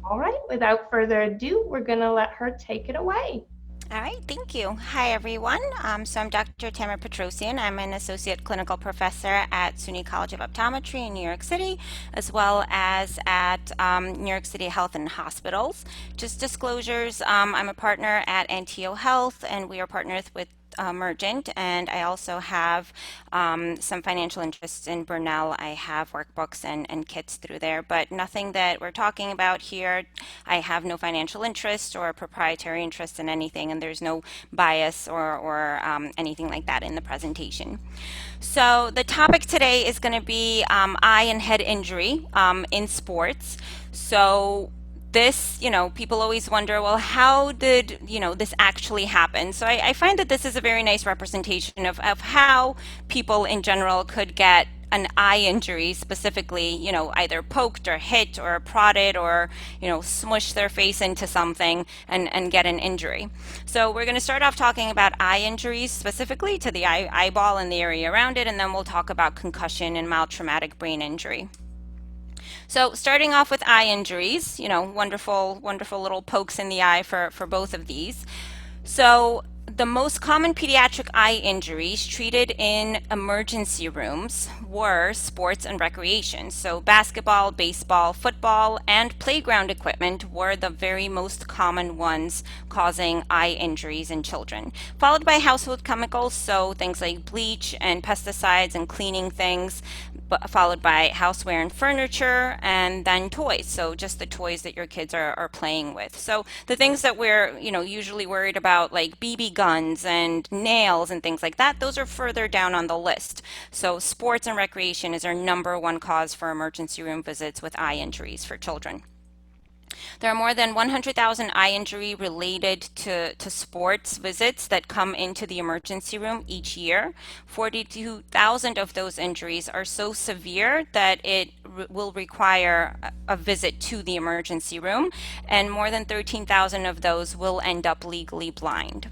All right, without further ado, we're going to let her take it away. All right, thank you. Hi, everyone. So I'm Dr. Tamara Petrosyan. I'm an associate clinical professor at SUNY College of Optometry in New York City, as well as at New York City Health and Hospitals. Just disclosures, I'm a partner at NTO Health, and we are partners with Mergent, and I also have some financial interests in Burnell. I have workbooks and kits through there, but nothing that we're talking about here. I have no financial interest or proprietary interest in anything, and there's no bias or anything like that in the presentation. So the topic today is going to be eye and head injury in sports. So this, people always wonder, well, how did, this actually happen? So I find that this is a very nice representation of how people in general could get an eye injury specifically, either poked or hit or prodded or, smush their face into something and get an injury. So we're going to start off talking about eye injuries specifically to the eyeball and the area around it, and then we'll talk about concussion and mild traumatic brain injury. So starting off with eye injuries, wonderful, wonderful little pokes in the eye for both of these. So the most common pediatric eye injuries treated in emergency rooms were sports and recreation. So basketball, baseball, football, and playground equipment were the very most common ones causing eye injuries in children, followed by household chemicals, so things like bleach and pesticides and cleaning things, followed by houseware and furniture, and then toys. So just the toys that your kids are playing with. So the things that we're, usually worried about, like BB guns and nails and things like that, those are further down on the list. So sports and recreation is our number one cause for emergency room visits with eye injuries for children. There are more than 100,000 eye injury related to sports visits that come into the emergency room each year. 42,000 of those injuries are so severe that it will require a visit to the emergency room, and more than 13,000 of those will end up legally blind.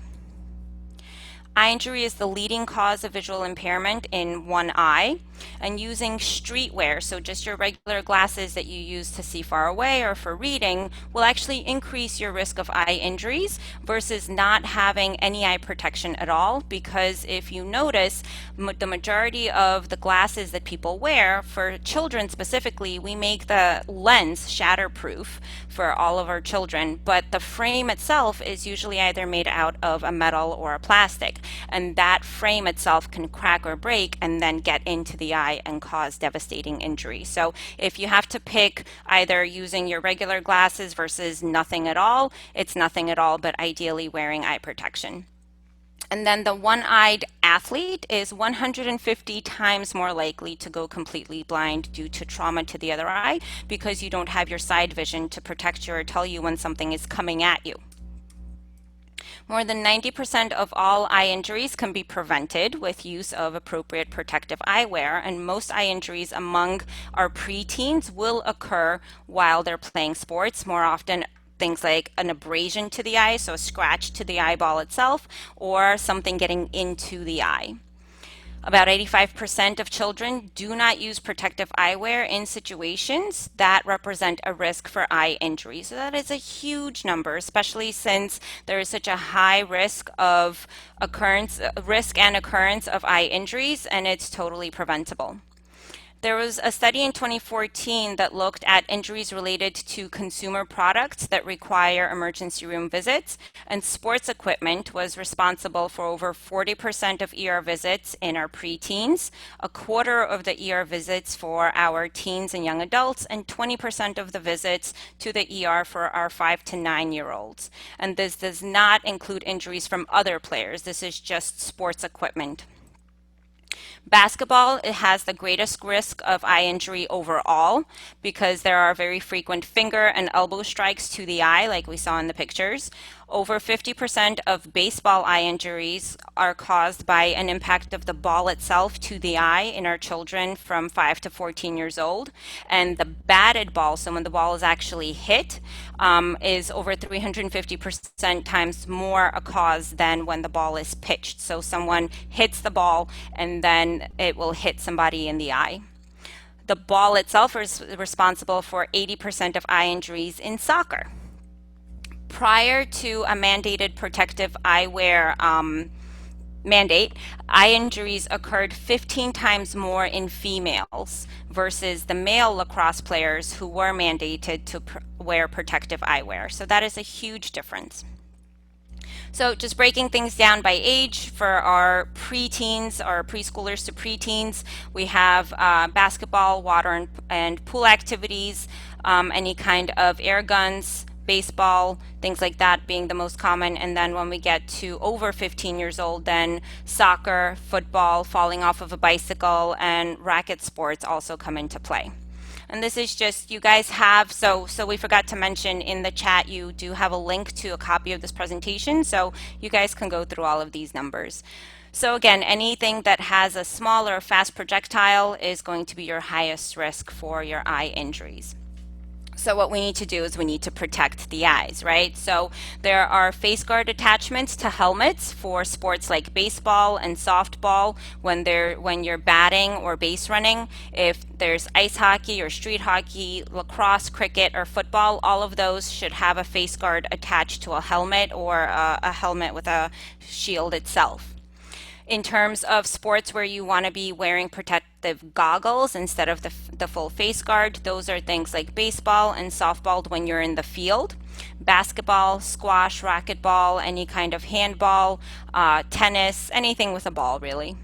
Eye injury is the leading cause of visual impairment in one eye, and using streetwear, so just your regular glasses that you use to see far away or for reading, will actually increase your risk of eye injuries versus not having any eye protection at all. Because if you notice, the majority of the glasses that people wear, for children specifically, we make the lens shatterproof for all of our children, but the frame itself is usually either made out of a metal or a plastic, and that frame itself can crack or break and then get into the eye and cause devastating injury. So if you have to pick either using your regular glasses versus nothing at all, it's nothing at all, but ideally wearing eye protection. And then the one-eyed athlete is 150 times more likely to go completely blind due to trauma to the other eye, because you don't have your side vision to protect you or tell you when something is coming at you. More than 90% of all eye injuries can be prevented with use of appropriate protective eyewear, and most eye injuries among our preteens will occur while they're playing sports, more often things like an abrasion to the eye, so a scratch to the eyeball itself, or something getting into the eye. About 85% of children do not use protective eyewear in situations that represent a risk for eye injury. So that is a huge number, especially since there is such a high risk and occurrence of eye injuries, and it's totally preventable. There was a study in 2014 that looked at injuries related to consumer products that require emergency room visits, and sports equipment was responsible for over 40% of ER visits in our preteens, a quarter of the ER visits for our teens and young adults, and 20% of the visits to the ER for our 5 to 9-year-olds. And this does not include injuries from other players. This is just sports equipment. Basketball, it has the greatest risk of eye injury overall because there are very frequent finger and elbow strikes to the eye, like we saw in the pictures. Over 50% of baseball eye injuries are caused by an impact of the ball itself to the eye in our children from 5 to 14 years old. And the batted ball, so when the ball is actually hit, is over 350% times more a cause than when the ball is pitched. So someone hits the ball and then it will hit somebody in the eye. The ball itself is responsible for 80% of eye injuries in soccer. Prior to a mandated protective eyewear mandate, eye injuries occurred 15 times more in females versus the male lacrosse players who were mandated to wear protective eyewear. So that is a huge difference. So just breaking things down by age for our preteens, our preschoolers to preteens, we have basketball, water and pool activities, any kind of air guns, baseball, things like that being the most common. And then when we get to over 15 years old, then soccer, football, falling off of a bicycle, and racket sports also come into play. And this is just, you guys have, so we forgot to mention in the chat, you do have a link to a copy of this presentation, so you guys can go through all of these numbers. So again, anything that has a small or fast projectile is going to be your highest risk for your eye injuries. So what we need to do is we need to protect the eyes, right? So there are face guard attachments to helmets for sports like baseball and softball when you're batting or base running. If there's ice hockey or street hockey, lacrosse, cricket, or football, all of those should have a face guard attached to a helmet or a helmet with a shield itself. In terms of sports where you want to be wearing protective goggles instead of the full face guard, those are things like baseball and softball when you're in the field, basketball, squash, racquetball, any kind of handball, tennis, anything with a ball really.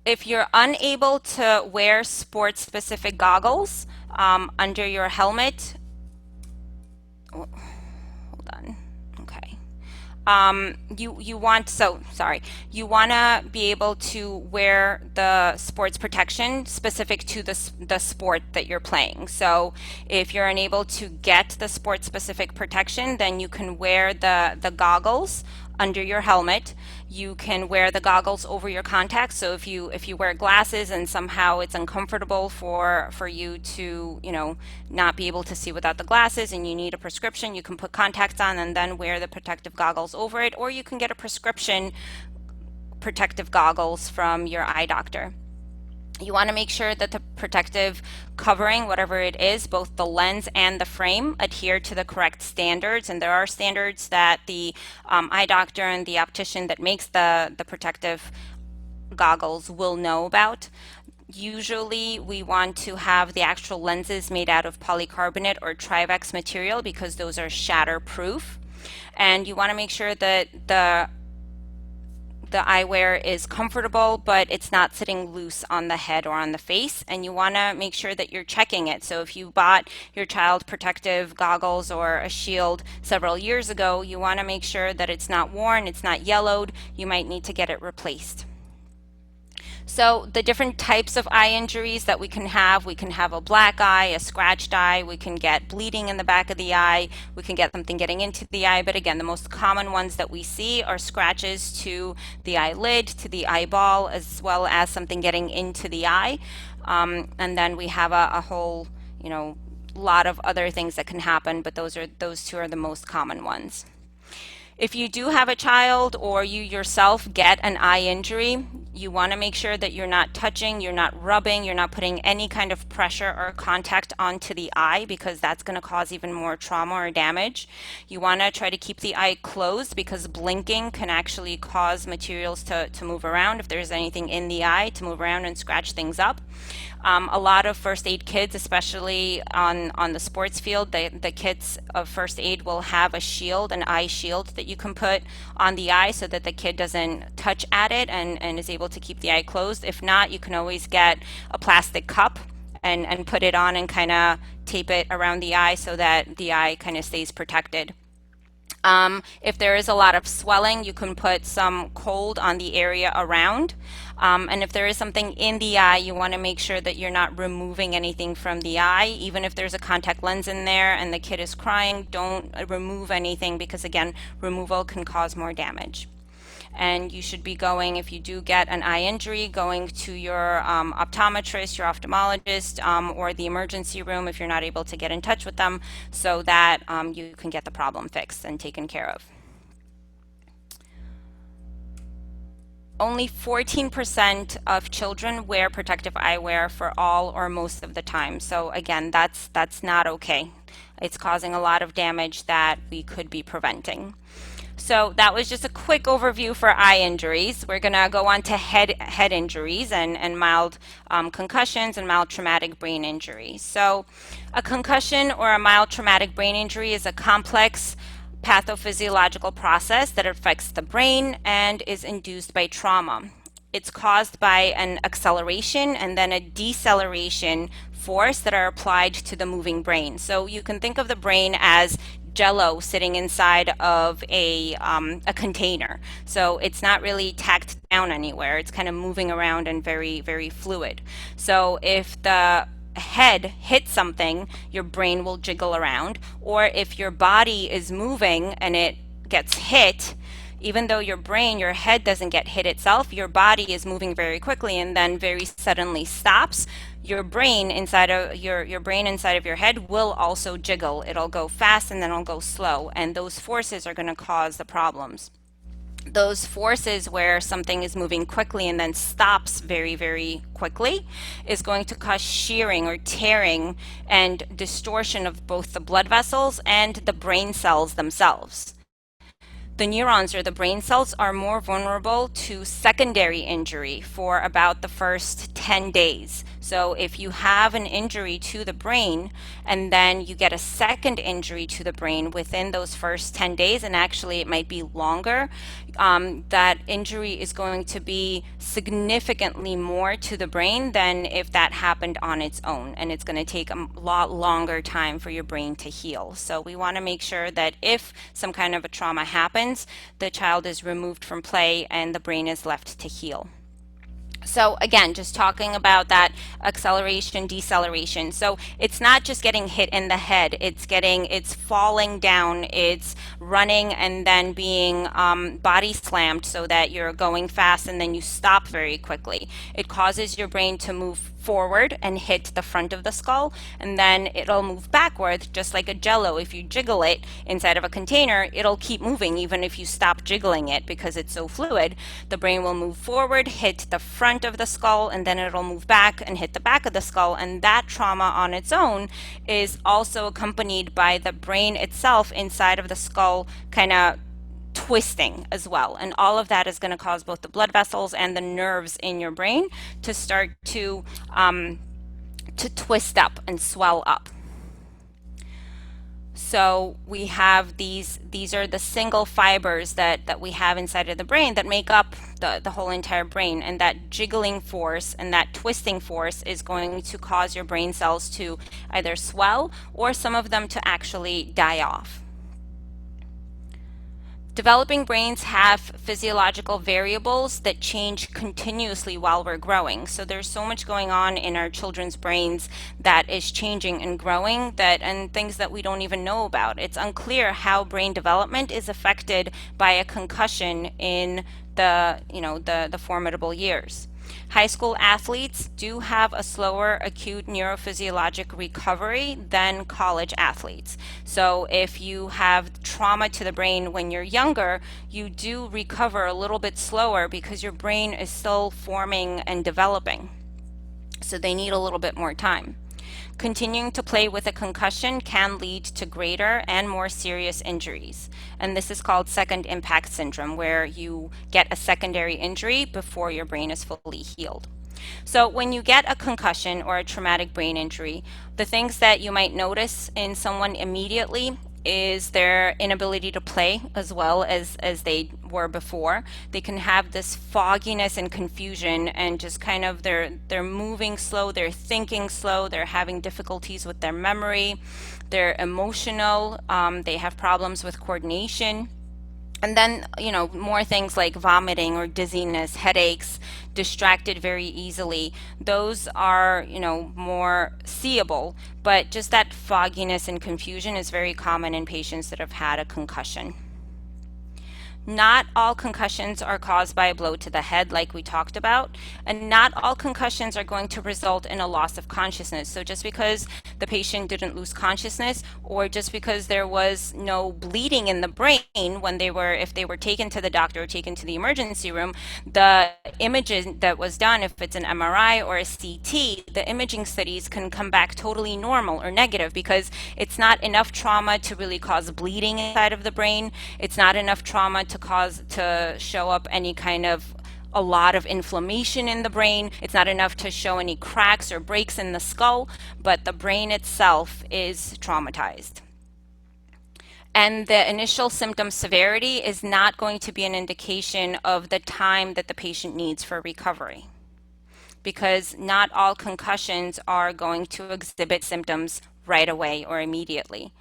If you're unable to wear sport-specific goggles under your helmet, hold on. You want to be able to wear the sports protection specific to the sport that you're playing. So if you're unable to get the sport specific protection, then you can wear the goggles under your helmet. You can wear the goggles over your contacts. So if you wear glasses and somehow it's uncomfortable for you to, not be able to see without the glasses and you need a prescription, you can put contacts on and then wear the protective goggles over it, or you can get a prescription protective goggles from your eye doctor. You want to make sure that the protective covering, whatever it is, both the lens and the frame, adhere to the correct standards. And there are standards that the eye doctor and the optician that makes the protective goggles will know about. Usually we want to have the actual lenses made out of polycarbonate or Trivex material because those are shatter-proof. And you want to make sure that the eyewear is comfortable, but it's not sitting loose on the head or on the face. And you want to make sure that you're checking it. So if you bought your child protective goggles or a shield several years ago, you want to make sure that it's not worn, it's not yellowed. You might need to get it replaced. So the different types of eye injuries that we can have a black eye, a scratched eye, we can get bleeding in the back of the eye, we can get something getting into the eye, but again, the most common ones that we see are scratches to the eyelid, to the eyeball, as well as something getting into the eye. And then we have a whole, lot of other things that can happen, but those two are the most common ones. If you do have a child or you yourself get an eye injury, you want to make sure that you're not touching, you're not rubbing, you're not putting any kind of pressure or contact onto the eye because that's going to cause even more trauma or damage. You want to try to keep the eye closed because blinking can actually cause materials to move around if there's anything in the eye to move around and scratch things up. A lot of first aid kits, especially on the sports field, the kits of first aid will have a shield, an eye shield that you can put on the eye so that the kid doesn't touch at it and is able to keep the eye closed. If not, you can always get a plastic cup and put it on and kind of tape it around the eye so that the eye kind of stays protected. If there is a lot of swelling, you can put some cold on the area around. And if there is something in the eye, you want to make sure that you're not removing anything from the eye. Even if there's a contact lens in there and the kid is crying, don't remove anything because, again, removal can cause more damage. And you should be going, if you do get an eye injury, going to your optometrist, your ophthalmologist, or the emergency room if you're not able to get in touch with them so that you can get the problem fixed and taken care of. Only 14% of children wear protective eyewear for all or most of the time. So again, that's not okay. It's causing a lot of damage that we could be preventing. So that was just a quick overview for eye injuries. We're going to go on to head injuries and mild concussions and mild traumatic brain injury. So a concussion or a mild traumatic brain injury is a complex pathophysiological process that affects the brain and is induced by trauma. It's caused by an acceleration and then a deceleration force that are applied to the moving brain. So you can think of the brain as jello sitting inside of a container. So it's not really tacked down anywhere. It's kind of moving around and very, very fluid. So if the head hits something, your brain will jiggle around. Or if your body is moving and it gets hit, even though your head doesn't get hit itself, your body is moving very quickly and then very suddenly stops. Your brain inside of your head will also jiggle. It'll go fast and then it'll go slow, and those forces are going to cause the problems. Those forces where something is moving quickly and then stops very, very quickly is going to cause shearing or tearing and distortion of both the blood vessels and the brain cells themselves. The neurons or the brain cells are more vulnerable to secondary injury for about the first 10 days. So if you have an injury to the brain and then you get a second injury to the brain within those first 10 days, and actually it might be longer, that injury is going to be significantly more to the brain than if that happened on its own. And it's going to take a lot longer time for your brain to heal. So we want to make sure that if some kind of a trauma happens, the child is removed from play and the brain is left to heal. So again, just talking about that acceleration, deceleration. So it's not just getting hit in the head, it's falling down, it's running and then being body slammed so that you're going fast and then you stop very quickly. It causes your brain to move forward and hit the front of the skull, and then it'll move backward just like a jello. If you jiggle it inside of a container, it'll keep moving even if you stop jiggling it because it's so fluid. The brain will move forward, hit the front of the skull, and then it'll move back and hit the back of the skull. And that trauma on its own is also accompanied by the brain itself inside of the skull kind of twisting as well, and all of that is going to cause both the blood vessels and the nerves in your brain to start to twist up and swell up. So we have these are the single fibers that we have inside of the brain that make up the whole entire brain, and that jiggling force and that twisting force is going to cause your brain cells to either swell or some of them to actually die off. Developing brains have physiological variables that change continuously while we're growing. So there's so much going on in our children's brains that is changing and growing, and things that we don't even know about. It's unclear how brain development is affected by a concussion in the formidable years. High school athletes do have a slower acute neurophysiologic recovery than college athletes. So if you have trauma to the brain when you're younger, you do recover a little bit slower because your brain is still forming and developing. So they need a little bit more time. Continuing to play with a concussion can lead to greater and more serious injuries. And this is called second impact syndrome, where you get a secondary injury before your brain is fully healed. So when you get a concussion or a traumatic brain injury, the things that you might notice in someone immediately is their inability to play as well as they were before. They can have this fogginess and confusion, and just kind of they're moving slow, they're thinking slow, they're having difficulties with their memory, they're emotional, they have problems with coordination. And then, more things like vomiting or dizziness, headaches, distracted very easily. Those are, more seeable, but just that fogginess and confusion is very common in patients that have had a concussion. Not all concussions are caused by a blow to the head, like we talked about, and not all concussions are going to result in a loss of consciousness. So just because the patient didn't lose consciousness, or just because there was no bleeding in the brain when if they were taken to the doctor or taken to the emergency room, the images that was done, if it's an MRI or a CT, the imaging studies can come back totally normal or negative because it's not enough trauma to really cause bleeding inside of the brain. It's not enough trauma to show up any kind of a lot of inflammation in the brain. It's not enough to show any cracks or breaks in the skull, but the brain itself is traumatized. And the initial symptom severity is not going to be an indication of the time that the patient needs for recovery, because not all concussions are going to exhibit symptoms right away or immediately.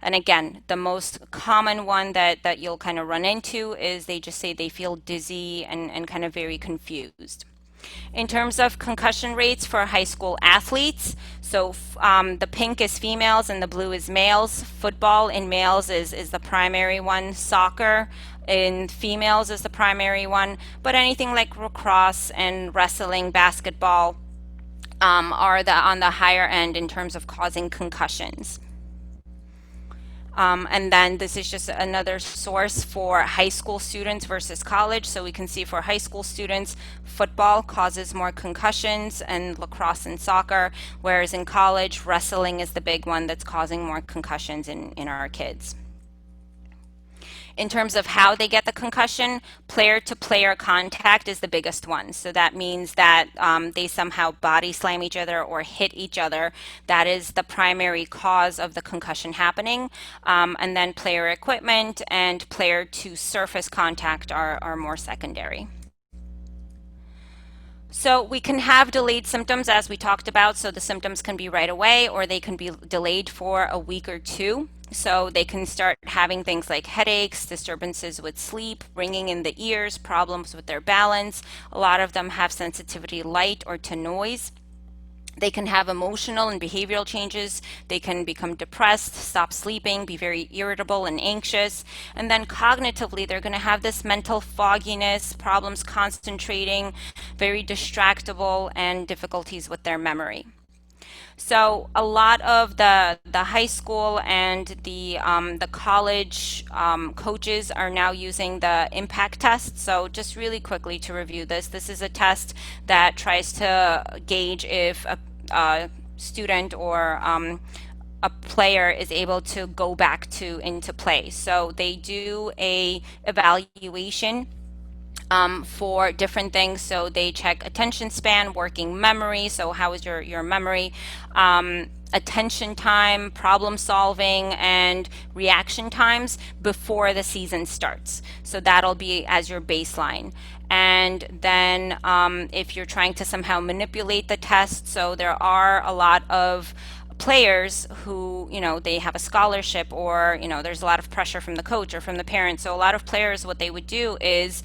And again, the most common one that you'll kind of run into is they just say they feel dizzy and kind of very confused. In terms of concussion rates for high school athletes, so the pink is females and the blue is males. Football in males is the primary one. Soccer in females is the primary one. But anything like lacrosse and wrestling, basketball are on the higher end in terms of causing concussions. And then this is just another source for high school students versus college. So we can see for high school students, football causes more concussions and lacrosse and soccer, whereas in college, wrestling is the big one that's causing more concussions in our kids. In terms of how they get the concussion, player-to-player contact is the biggest one. So that means that they somehow body slam each other or hit each other. That is the primary cause of the concussion happening. And then player equipment and player-to-surface contact are more secondary. So we can have delayed symptoms, as we talked about. So the symptoms can be right away, or they can be delayed for a week or two. So they can start having things like headaches, disturbances with sleep, ringing in the ears, problems with their balance. A lot of them have sensitivity to light or to noise. They can have emotional and behavioral changes. They can become depressed, stop sleeping, be very irritable and anxious. And then cognitively, they're going to have this mental fogginess, problems concentrating, very distractible, and difficulties with their memory. So a lot of the high school and the college coaches are now using the impact test. So just really quickly to review this, this is a test that tries to gauge if a student or a player is able to go back into play. So they do a evaluation for different things. So they check attention span, working memory. So how is your memory? Attention time, problem solving, and reaction times before the season starts. So that'll be as your baseline. And then if you're trying to somehow manipulate the test, so there are a lot of players who, they have a scholarship, or, there's a lot of pressure from the coach or from the parents. So a lot of players, what they would do is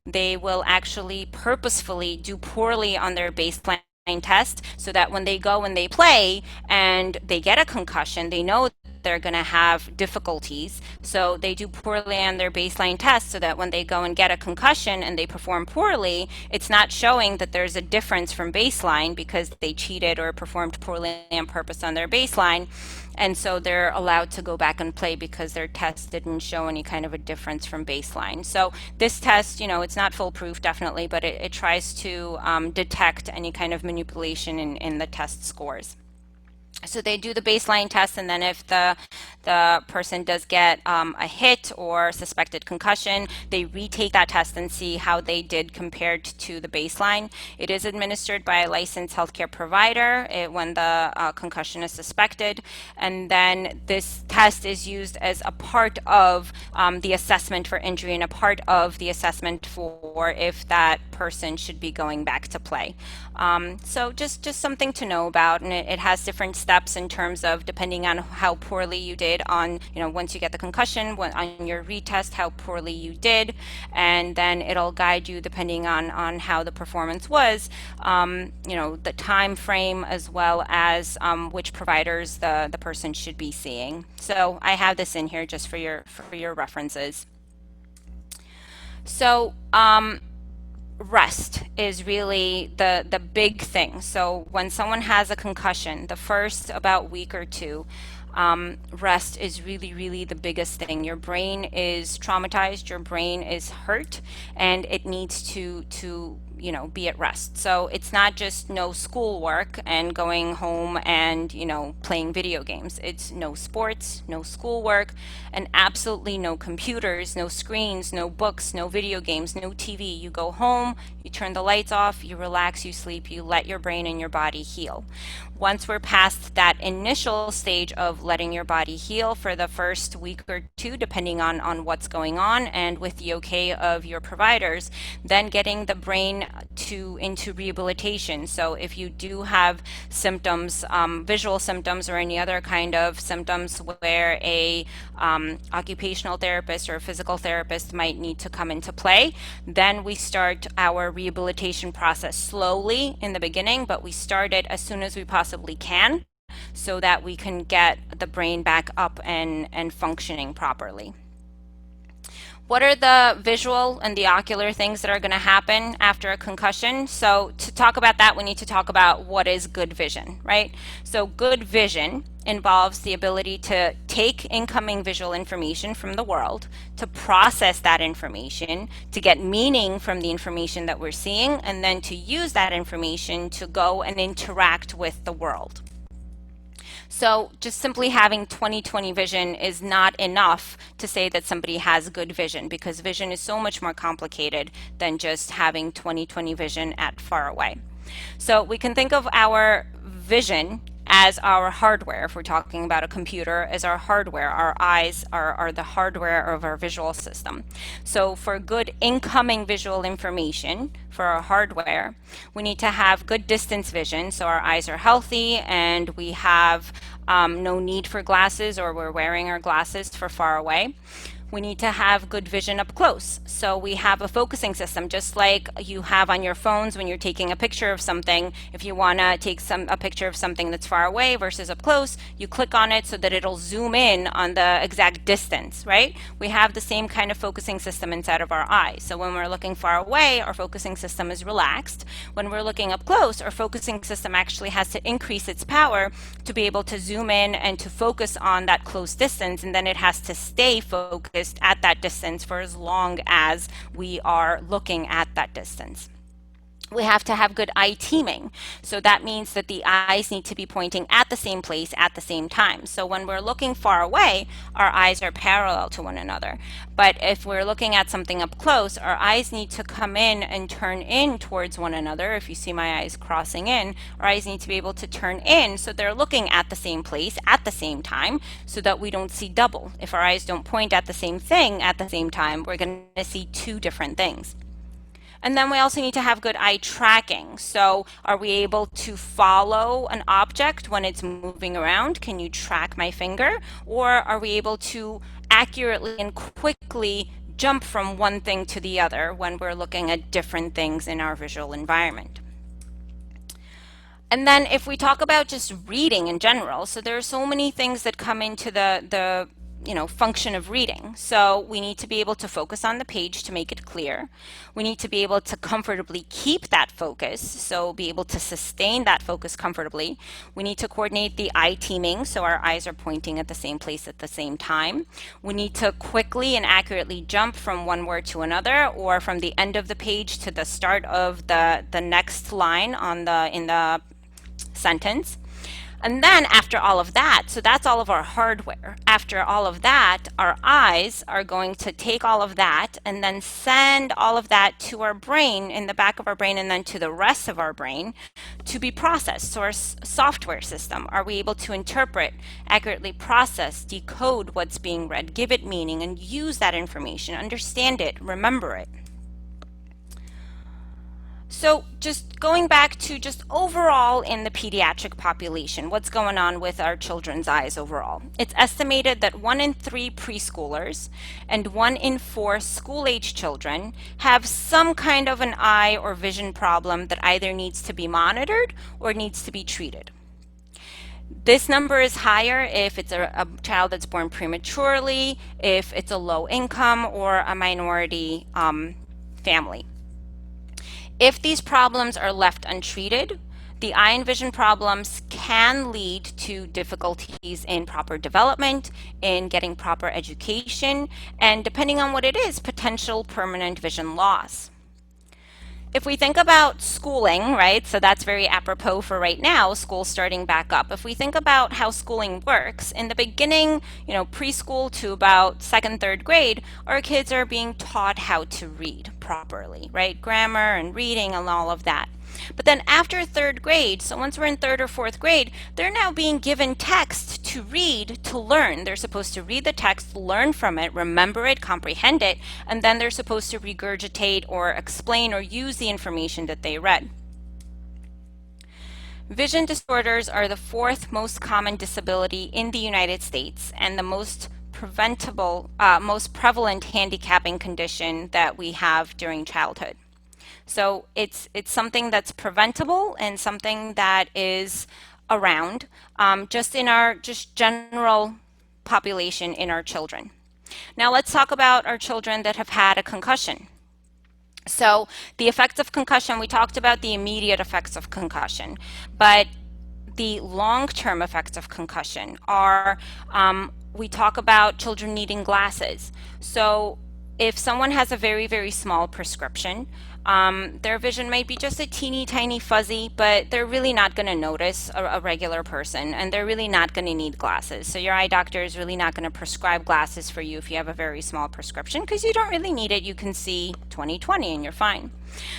they will actually purposefully do poorly on their baseline test, so that when they go and they play and they get a concussion, they know they're going to have difficulties. So they do poorly on their baseline test, so that when they go and get a concussion and they perform poorly, it's not showing that there's a difference from baseline because they cheated or performed poorly on purpose on their baseline. And so they're allowed to go back and play because their test didn't show any kind of a difference from baseline. So this test, it's not foolproof, definitely, but it tries to detect any kind of manipulation in the test scores. So they do the baseline test, and then if the person does get a hit or suspected concussion, they retake that test and see how they did compared to the baseline. It is administered by a licensed healthcare provider when the concussion is suspected, and then this test is used as a part of the assessment for injury and a part of the assessment for if that person should be going back to play. So just something to know about, and it has different steps in terms of depending on how poorly you did on, once you get the concussion, on your retest, how poorly you did, and then it'll guide you depending on how the performance was, the time frame, as well as which providers the person should be seeing. So I have this in here just for your references. So, rest is really the big thing. So when someone has a concussion, the first about week or two, rest is really the biggest thing. Your brain is traumatized, your brain is hurt, and it needs to be at rest. So it's not just no schoolwork and going home and playing video games. It's no sports, no schoolwork, and absolutely no computers, no screens, no books, no video games, no TV. You go home, you turn the lights off, you relax, you sleep, you let your brain and your body heal. Once we're past that initial stage of letting your body heal for the first week or two, depending on what's going on and with the okay of your providers, then getting the brain into rehabilitation. So if you do have symptoms, visual symptoms or any other kind of symptoms where a occupational therapist or a physical therapist might need to come into play, then we start our rehabilitation process slowly in the beginning, but we start it as soon as we possibly can so that we can get the brain back up and functioning properly. What are the visual and the ocular things that are going to happen after a concussion? So to talk about that, we need to talk about what is good vision, right? So good vision involves the ability to take incoming visual information from the world, to process that information, to get meaning from the information that we're seeing, and then to use that information to go and interact with the world. So just simply having 20/20 vision is not enough to say that somebody has good vision, because vision is so much more complicated than just having 20/20 vision at far away. So we can think of our vision as our hardware. If we're talking about a computer, as our hardware. Our eyes are the hardware of our visual system. So for good incoming visual information for our hardware, we need to have good distance vision, so our eyes are healthy and we have no need for glasses, or we're wearing our glasses for far away. We need to have good vision up close. So we have a focusing system, just like you have on your phones when you're taking a picture of something. If you want to take a picture of something that's far away versus up close, you click on it so that it'll zoom in on the exact distance, right? We have the same kind of focusing system inside of our eyes. So when we're looking far away, our focusing system is relaxed. When we're looking up close, our focusing system actually has to increase its power to be able to zoom in and to focus on that close distance, and then it has to stay focused at that distance for as long as we are looking at that distance. We have to have good eye teaming. So that means that the eyes need to be pointing at the same place at the same time. So when we're looking far away, our eyes are parallel to one another. But if we're looking at something up close, our eyes need to come in and turn in towards one another. If you see my eyes crossing in, our eyes need to be able to turn in so they're looking at the same place at the same time, so that we don't see double. If our eyes don't point at the same thing at the same time, we're going to see two different things. And then we also need to have good eye tracking. So are we able to follow an object when it's moving around? Can you track my finger? Or are we able to accurately and quickly jump from one thing to the other when we're looking at different things in our visual environment? And then if we talk about just reading in general, so there are so many things that come into the function of reading. So we need to be able to focus on the page to make it clear. We need to be able to comfortably keep that focus, so be able to sustain that focus comfortably. We need to coordinate the eye teaming, so our eyes are pointing at the same place at the same time. We need to quickly and accurately jump from one word to another, or from the end of the page to the start of the next line in the sentence. And then after all of that, so that's all of our hardware. After all of that, our eyes are going to take all of that and then send all of that to our brain, in the back of our brain, and then to the rest of our brain to be processed. So our software system, are we able to interpret, accurately process, decode what's being read, give it meaning, and use that information, understand it, remember it? So just going back to just overall in the pediatric population, what's going on with our children's eyes overall? It's estimated that 1 in 3 preschoolers and 1 in 4 school-age children have some kind of an eye or vision problem that either needs to be monitored or needs to be treated. This number is higher if it's a child that's born prematurely, if it's a low income or a minority family. If these problems are left untreated, the eye and vision problems can lead to difficulties in proper development, in getting proper education, and depending on what it is, potential permanent vision loss. If we think about schooling, right, so that's very apropos for right now, school starting back up. If we think about how schooling works, in the beginning, preschool to about second, third grade, our kids are being taught how to read properly, right? Grammar and reading and all of that. But then after third grade, so once we're in third or fourth grade, they're now being given text to read, to learn. They're supposed to read the text, learn from it, remember it, comprehend it, and then they're supposed to regurgitate or explain or use the information that they read. Vision disorders are the fourth most common disability in the United States and the most most prevalent handicapping condition that we have during childhood. So it's something that's preventable and something that is around just in our general population in our children. Now let's talk about our children that have had a concussion. So the effects of concussion, we talked about the immediate effects of concussion, but the long-term effects of concussion are, we talk about children needing glasses. So if someone has a very, very small prescription, their vision might be just a teeny tiny fuzzy, but they're really not going to notice a regular person, and they're really not going to need glasses. So your eye doctor is really not going to prescribe glasses for you if you have a very small prescription, because you don't really need it. You can see 20/20 and you're fine.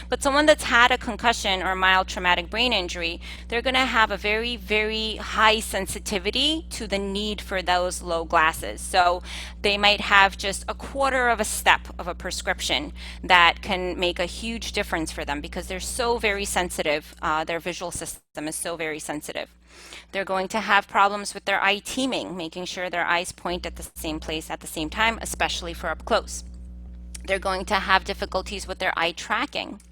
But someone that's had a concussion or mild traumatic brain injury, they're going to have a very, very high sensitivity to the need for those low glasses. So they might have just a quarter of a step of a prescription that can make a huge difference for them because they're so very sensitive. Their visual system is so very sensitive. They're going to have problems with their eye teaming, making sure their eyes point at the same place at the same time, especially for up close. They're going to have difficulties with their eye tracking.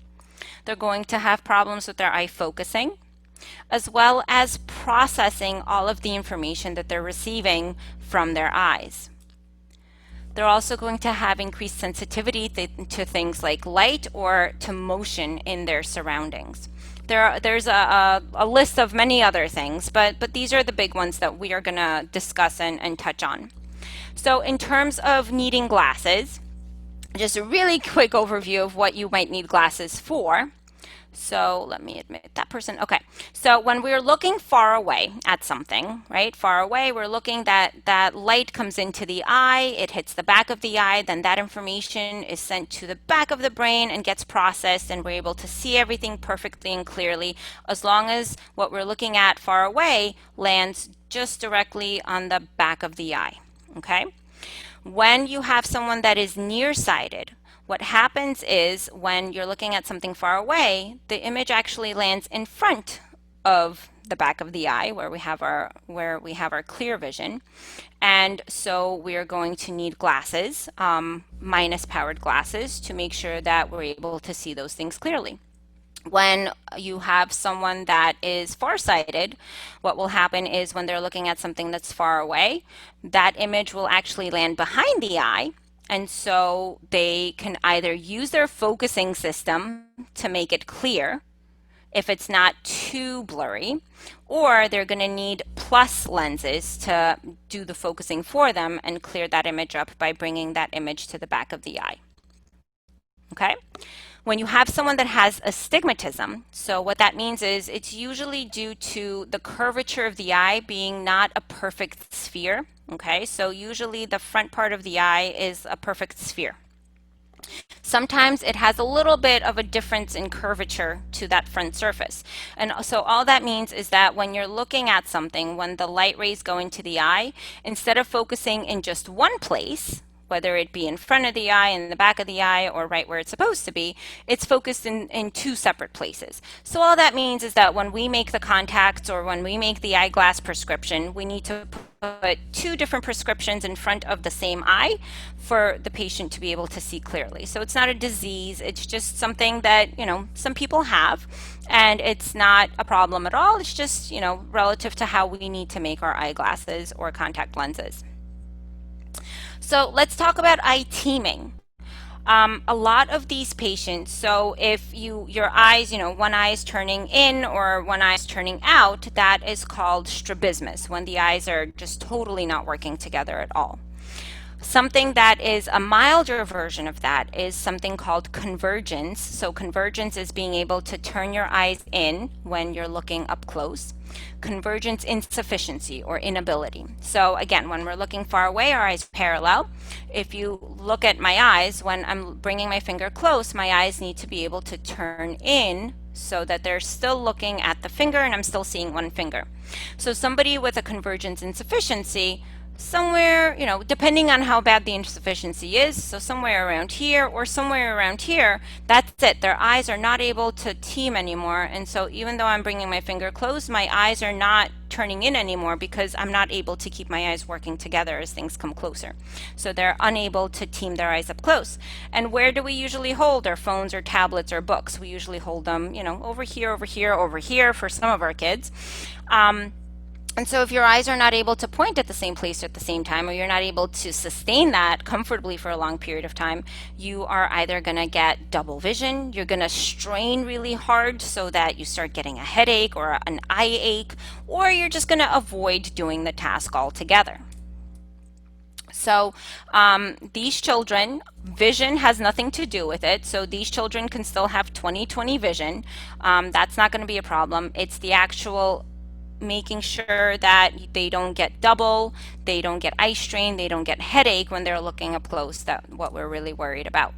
They're going to have problems with their eye focusing, as well as processing all of the information that they're receiving from their eyes. They're also going to have increased sensitivity to things like light or to motion in their surroundings. There's a list of many other things, but these are the big ones that we are going to discuss and touch on. So in terms of needing glasses, just a really quick overview of what you might need glasses for. So let me admit that person. Okay, so when we're looking far away at something, right, far away, we're looking that light comes into the eye, it hits the back of the eye, then that information is sent to the back of the brain and gets processed, and we're able to see everything perfectly and clearly as long as what we're looking at far away lands just directly on the back of the eye, okay? When you have someone that is nearsighted, what happens is when you're looking at something far away, the image actually lands in front of the back of the eye where we have our clear vision. And so we are going to need glasses, minus powered glasses, to make sure that we're able to see those things clearly. When you have someone that is farsighted, what will happen is when they're looking at something that's far away, that image will actually land behind the eye. And so they can either use their focusing system to make it clear if it's not too blurry, or they're going to need plus lenses to do the focusing for them and clear that image up by bringing that image to the back of the eye. Okay? When you have someone that has astigmatism, so what that means is it's usually due to the curvature of the eye being not a perfect sphere. Okay, so usually the front part of the eye is a perfect sphere. Sometimes it has a little bit of a difference in curvature to that front surface. And so all that means is that when you're looking at something, when the light rays go into the eye, instead of focusing in just one place, whether it be in front of the eye, in the back of the eye, or right where it's supposed to be, it's focused in two separate places. So all that means is that when we make the contacts or when we make the eyeglass prescription, we need to put two different prescriptions in front of the same eye for the patient to be able to see clearly. So it's not a disease, it's just something that, some people have, and it's not a problem at all. It's just, relative to how we need to make our eyeglasses or contact lenses. So let's talk about eye teaming. A lot of these patients, so if your eyes, one eye is turning in or one eye is turning out, that is called strabismus, when the eyes are just totally not working together at all. Something that is a milder version of that is something called convergence. So convergence is being able to turn your eyes in when you're looking up close. Convergence insufficiency or inability. So again, when we're looking far away, our eyes parallel. If you look at my eyes, when I'm bringing my finger close, my eyes need to be able to turn in so that they're still looking at the finger and I'm still seeing one finger. So somebody with a convergence insufficiency, somewhere, depending on how bad the insufficiency is, so somewhere around here or somewhere around here, that's it. Their eyes are not able to team anymore. And so even though I'm bringing my finger close, my eyes are not turning in anymore because I'm not able to keep my eyes working together as things come closer. So they're unable to team their eyes up close. And where do we usually hold our phones or tablets or books? We usually hold them, over here, over here, over here for some of our kids. And so if your eyes are not able to point at the same place at the same time, or you're not able to sustain that comfortably for a long period of time, you are either going to get double vision, you're going to strain really hard so that you start getting a headache or an eye ache, or you're just going to avoid doing the task altogether. So these children, vision has nothing to do with it. So these children can still have 20/20 vision. That's not going to be a problem. It's the actual making sure that they don't get double, they don't get eye strain, they don't get headache when they're looking up close. That's what we're really worried about.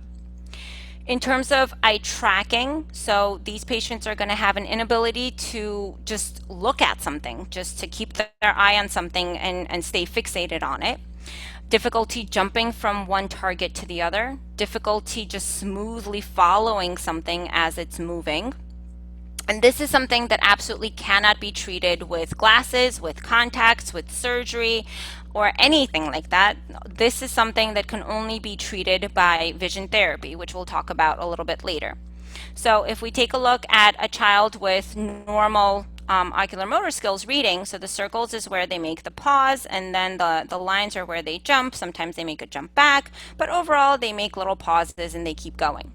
In terms of eye tracking, so these patients are going to have an inability to just look at something, just to keep their eye on something and stay fixated on it. Difficulty jumping from one target to the other, difficulty just smoothly following something as it's moving. And this is something that absolutely cannot be treated with glasses, with contacts, with surgery, or anything like that. This is something that can only be treated by vision therapy, which we'll talk about a little bit later. So if we take a look at a child with normal ocular motor skills reading, so the circles is where they make the pause, and then the lines are where they jump. Sometimes they make a jump back, but overall they make little pauses and they keep going.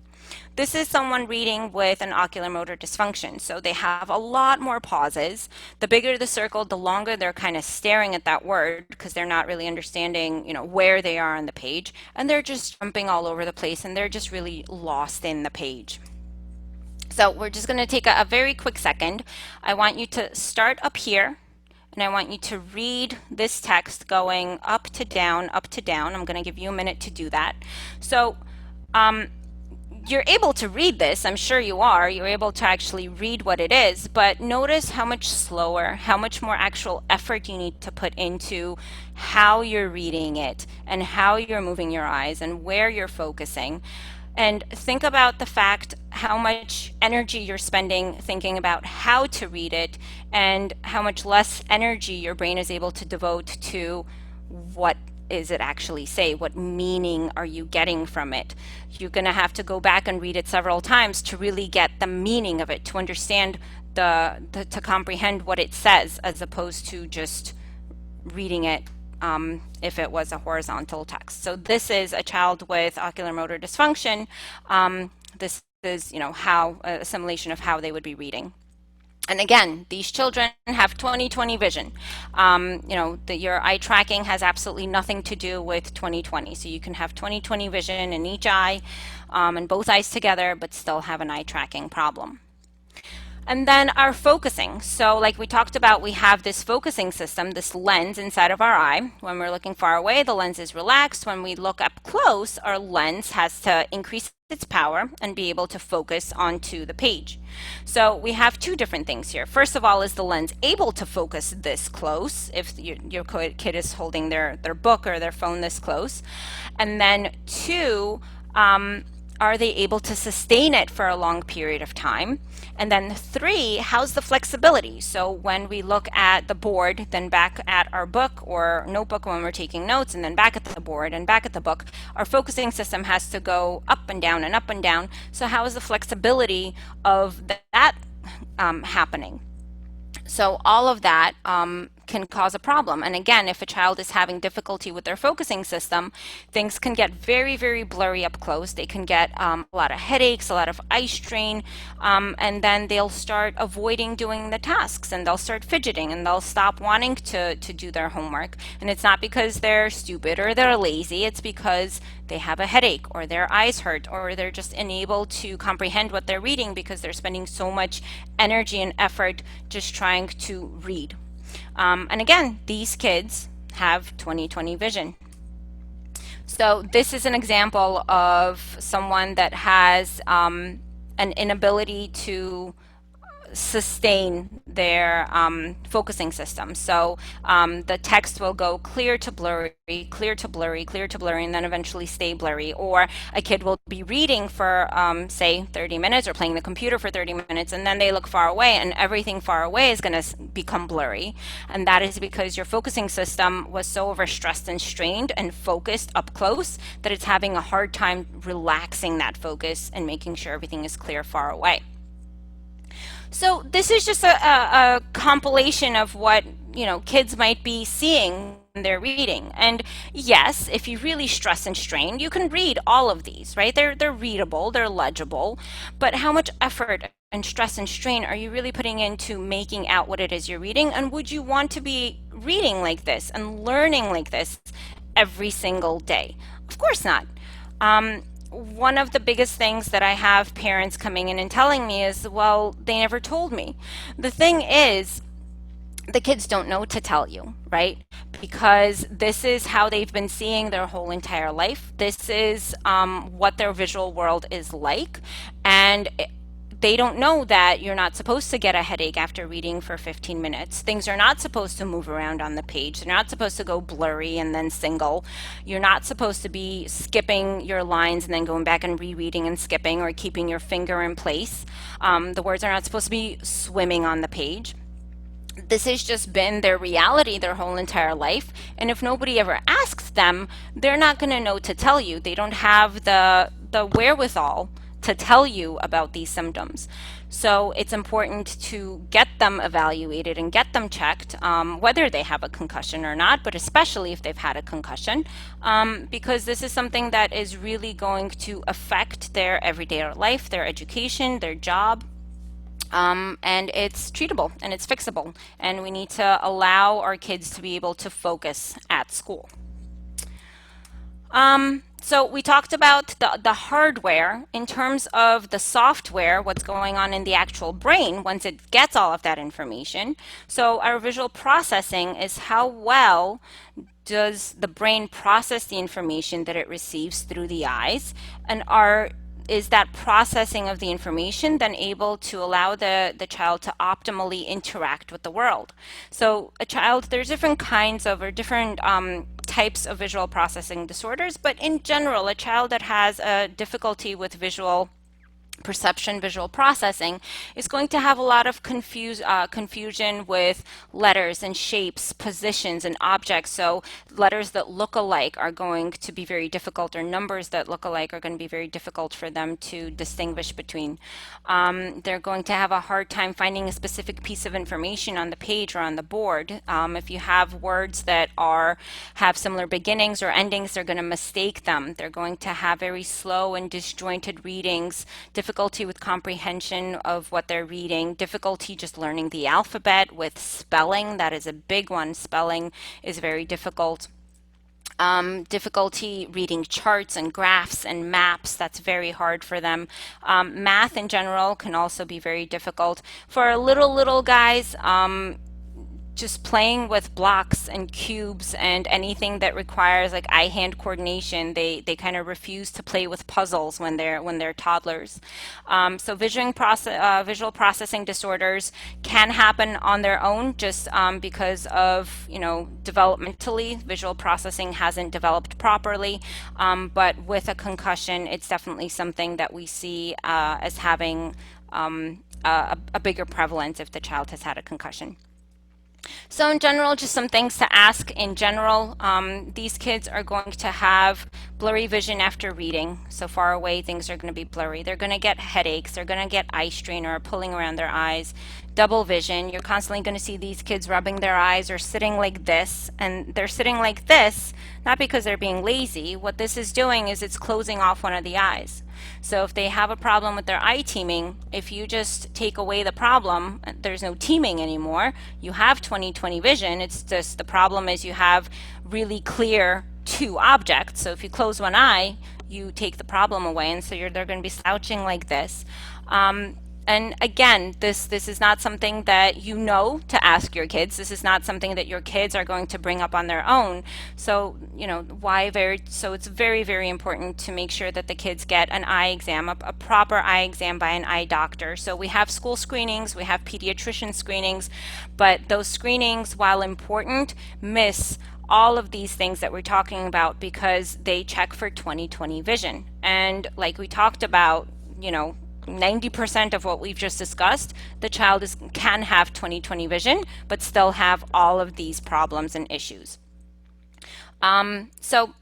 This is someone reading with an ocular motor dysfunction. So they have a lot more pauses. The bigger the circle, the longer they're kind of staring at that word because they're not really understanding, where they are on the page. And they're just jumping all over the place and they're just really lost in the page. So we're just going to take a very quick second. I want you to start up here. And I want you to read this text going up to down, up to down. I'm going to give you a minute to do that. So, you're able to read this, I'm sure you are. You're able to actually read what it is, but notice how much slower, how much more actual effort you need to put into how you're reading it and how you're moving your eyes and where you're focusing. And think about the fact how much energy you're spending thinking about how to read it and how much less energy your brain is able to devote to what is it actually say? What meaning are you getting from it? You're going to have to go back and read it several times to really get the meaning of it, to understand to comprehend what it says, as opposed to just reading it if it was a horizontal text. So this is a child with ocular motor dysfunction. This is, how a simulation of how they would be reading. And again, these children have 20/20 vision. Your eye tracking has absolutely nothing to do with 20/20. So you can have 20/20 vision in each eye and both eyes together, but still have an eye tracking problem. And then our focusing. So like we talked about, we have this focusing system, this lens inside of our eye. When we're looking far away, the lens is relaxed. When we look up close, our lens has to increase its power and be able to focus onto the page. So we have two different things here. First of all, is the lens able to focus this close if your kid is holding their book or their phone this close? And then two, are they able to sustain it for a long period of time? And then 3, how's the flexibility? So when we look at the board, then back at our book or notebook when we're taking notes, and then back at the board and back at the book, our focusing system has to go up and down and up and down. So how is the flexibility of that happening? So all of that can cause a problem. And again, if a child is having difficulty with their focusing system, things can get very, very blurry up close. They can get a lot of headaches, a lot of eye strain, and then they'll start avoiding doing the tasks, and they'll start fidgeting, and they'll stop wanting to do their homework. And it's not because they're stupid or they're lazy, it's because they have a headache or their eyes hurt or they're just unable to comprehend what they're reading because they're spending so much energy and effort just trying to read. And again, these kids have 20/20 vision. So this is an example of someone that has an inability to sustain their focusing system. So the text will go clear to blurry, clear to blurry, clear to blurry, and then eventually stay blurry. Or a kid will be reading for, say, 30 minutes or playing the computer for 30 minutes, and then they look far away, and everything far away is going to become blurry. And that is because your focusing system was so overstressed and strained and focused up close that it's having a hard time relaxing that focus and making sure everything is clear far away. So this is just a compilation of what kids might be seeing when they're reading. And yes, if you really stress and strain, you can read all of these, right? They're readable, they're legible, but how much effort and stress and strain are you really putting into making out what it is you're reading? And would you want to be reading like this and learning like this every single day? Of course not. One of the biggest things that I have parents coming in and telling me is, well, they never told me. The thing is, the kids don't know to tell you, right? Because this is how they've been seeing their whole entire life. This is what their visual world is like. And they don't know that you're not supposed to get a headache after reading for 15 minutes. Things are not supposed to move around on the page. They're not supposed to go blurry and then single. You're not supposed to be skipping your lines and then going back and rereading and skipping or keeping your finger in place. The words are not supposed to be swimming on the page. This has just been their reality their whole entire life. And if nobody ever asks them, they're not going to know to tell you. They don't have the wherewithal to tell you about these symptoms. So it's important to get them evaluated and get them checked, whether they have a concussion or not, but especially if they've had a concussion, because this is something that is really going to affect their everyday life, their education, their job. And it's treatable and it's fixable, and we need to allow our kids to be able to focus at school. So we talked about the hardware. In terms of the software, what's going on in the actual brain once it gets all of that information. So our visual processing is how well does the brain process the information that it receives through the eyes, and is that processing of the information then able to allow the child to optimally interact with the world. So a child, there's different kinds of, or different types of visual processing disorders, but in general, a child that has a difficulty with visual perception, visual processing, is going to have a lot of confusion with letters and shapes, positions, and objects. So letters that look alike are going to be very difficult, or numbers that look alike are going to be very difficult for them to distinguish between. They're going to have a hard time finding a specific piece of information on the page or on the board. If you have words that have similar beginnings or endings, they're going to mistake them. They're going to have very slow and disjointed readings, difficulty with comprehension of what they're reading, difficulty just learning the alphabet, with spelling. That is a big one. Spelling is very difficult. Difficulty reading charts and graphs and maps. That's very hard for them. Math in general can also be very difficult. For our little guys, just playing with blocks and cubes and anything that requires like eye-hand coordination. They kind of refuse to play with puzzles when they're toddlers. So visual processing disorders can happen on their own just because of, developmentally visual processing hasn't developed properly. But with a concussion, it's definitely something that we see as having a bigger prevalence if the child has had a concussion. So in general, just some things to ask in general. These kids are going to have blurry vision after reading. So far away, things are going to be blurry. They're going to get headaches. They're going to get eye strain or pulling around their eyes. Double vision. You're constantly going to see these kids rubbing their eyes or sitting like this. And they're sitting like this, not because they're being lazy. What this is doing is it's closing off one of the eyes. So if they have a problem with their eye teaming, if you just take away the problem, there's no teaming anymore. You have 20/20 vision. It's just the problem is you have really clear two objects. So if you close one eye, you take the problem away, and so they're going to be slouching like this. And again, this is not something that to ask your kids. This is not something that your kids are going to bring up on their own. So so it's very, very important to make sure that the kids get an eye exam, a proper eye exam by an eye doctor. So we have school screenings, we have pediatrician screenings, but those screenings, while important, miss all of these things that we're talking about because they check for 20/20 vision. And like we talked about, 90% of what we've just discussed, the child can have 20/20 vision, but still have all of these problems and issues. So,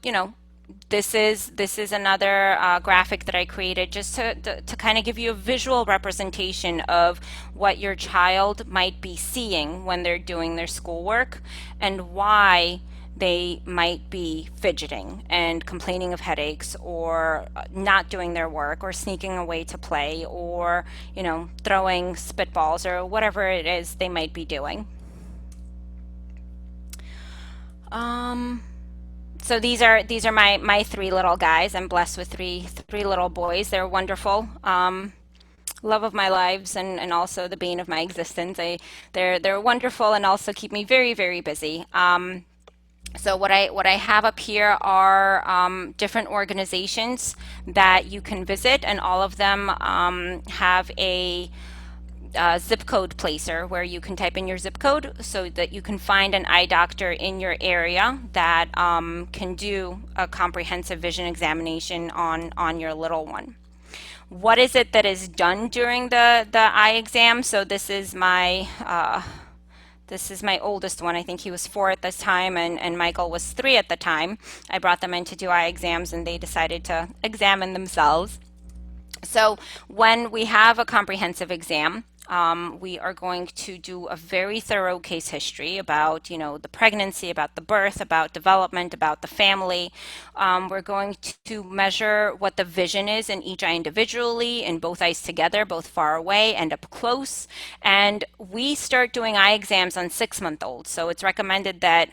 this is another graphic that I created just to kind of give you a visual representation of what your child might be seeing when they're doing their schoolwork and why they might be fidgeting and complaining of headaches or not doing their work or sneaking away to play or, throwing spitballs or whatever it is they might be doing. So these are my three little guys. I'm blessed with three little boys. They're wonderful. Love of my lives and also the bane of my existence. They're wonderful and also keep me very, very busy. So what I have up here are different organizations that you can visit, and all of them have a zip code placer where you can type in your zip code so that you can find an eye doctor in your area that can do a comprehensive vision examination on your little one. What is it that is done during the eye exam? So this is my oldest one. I think he was 4 at this time, and Michael was 3 at the time. I brought them in to do eye exams, and they decided to examine themselves. So when we have a comprehensive exam, we are going to do a very thorough case history about, the pregnancy, about the birth, about development, about the family. We're going to measure what the vision is in each eye individually, in both eyes together, both far away and up close. And we start doing eye exams on 6-month-olds. So it's recommended that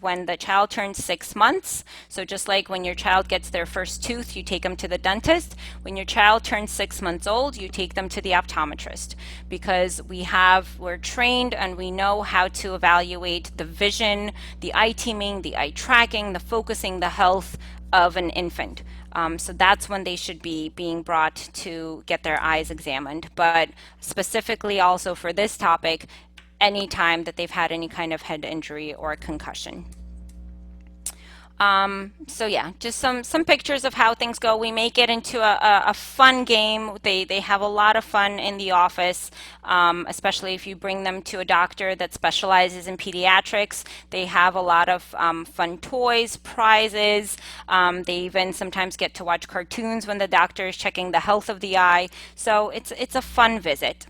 when the child turns 6 months, so just like when your child gets their first tooth, you take them to the dentist. When your child turns 6 months old, you take them to the optometrist, because we're trained and we know how to evaluate the vision, the eye teaming, the eye tracking, the focusing, the health of an infant. So that's when they should be being brought to get their eyes examined. But specifically also for this topic, any time that they've had any kind of head injury or concussion. So yeah, just some pictures of how things go. We make it into a fun game. They have a lot of fun in the office, especially if you bring them to a doctor that specializes in pediatrics. They have a lot of fun toys, prizes. They even sometimes get to watch cartoons when the doctor is checking the health of the eye. So it's a fun visit.